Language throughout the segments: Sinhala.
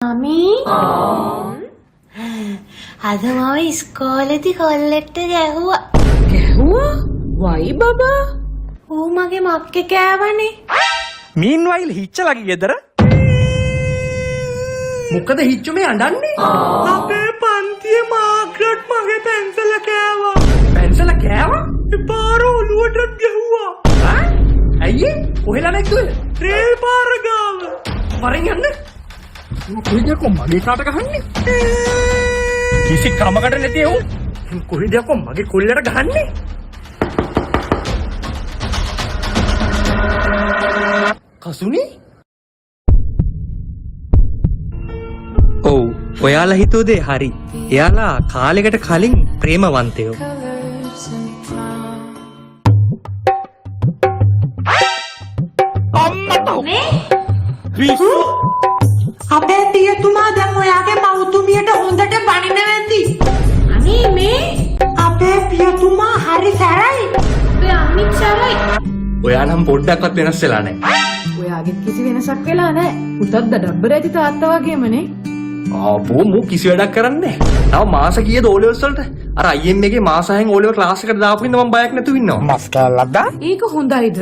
Mami? අද මම ඉස්කෝලේදී කොල්ලෙක්ට ගැහුවා. ගැහුවා? වයි බබා. ඌ මගේ මක්කේ කෑවනේ. මීන්වයිල් හිච්චලගේ ගෙදර මොකද හිච්චු මේ අඬන්නේ? අපේ පන්තියේ මාක්‍රට් මගේ පැන්සල කෑවා. පැන්සල කෑවා? පාර ඔලුවටත් ගැහුවා. ඈ? ඇයි? කොහෙලා නැක්දුවේ? රේල් පාර ගාව. වරෙන් යන්න. කොහෙද කො මගේ කාට ගහන්නේ? කිසි කමකට නැති එවුන්. කොහෙද කො මගේ කොල්ලට ගහන්නේ? කසුනි? ඔව් ඔයාලා හිතුව දේ හරි. එයාලා කාලෙකට කලින් ප්‍රේමවන්තයෝ. අපේ පියතුමා දැන් ඔයාගේ මව්තුමියට හොඳට බනින වෙන්දි. අනේ මේ අපේ පියතුමා හරි සැරයි. අපේ අම්මිත් සරයි. ඔයා නම් පොඩ්ඩක්වත් වෙනස් වෙලා නැහැ. ඔයාගෙත් කිසි වෙනසක් වෙලා නැහැ. පුතත් දඩබ්බර ඇති තාත්තා වගේමනේ. ආපෝ මු කිසි වැඩක් කරන්නේ නැහැ. තව මාස කීයද O levels වලට? අර IM එකේ මාස 6න් O level ක්ලාස් එකට දාපු ඉඳන් මම බයක් නැතුව ඉන්නවා. මස් කෑල්ලක් දා. ඒක හොඳයිද?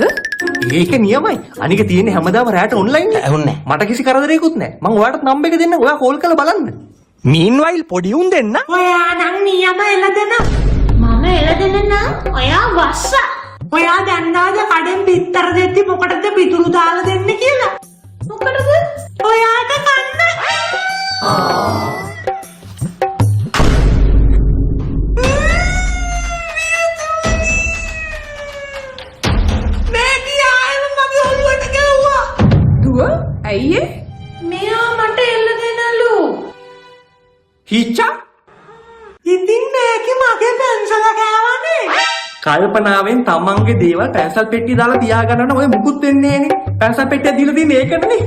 ඒක නියමයි. අනික තියෙන්නේ හැමදාම රැට ඔන්ලයින් නේ. ඇහුන්නේ. මට කිසි කරදරයක්වත් නැහැ. මම ඔයාලට නම්බර් එක දෙන්නම්. ඔයා කෝල් කරලා බලන්න. මීන්වයිල් පොඩි උන් දෙන්න ඔයා නම් නියම එළදෙන. මම එළදෙන නම් ඔයා වස්ස. ඔයා දන්නවද කඩෙන් පිටර දෙtti මොකටද පිටුරු දාලා දෙන්නේ කියලා? මොකටද? ඔයාට කන්න. මේ කියායම මගේ ඔළුවට ගැව්වා. දුව ඇයි ඒ? මෙයා මට එළදෙනලු. හිච්චා ඉතින් මේකි මගේ පැන්සල කෑවනේ. කල්පනාවෙන් තමන්ගේ දේවල් පැන්සල් පෙට්ටිය දාලා තියාගන්න ඔය මුකුත් වෙන්නේ නෑනේ. පැන්සල් පෙට්ටිය දීලා තියෙන්නේ ඒකටනේ.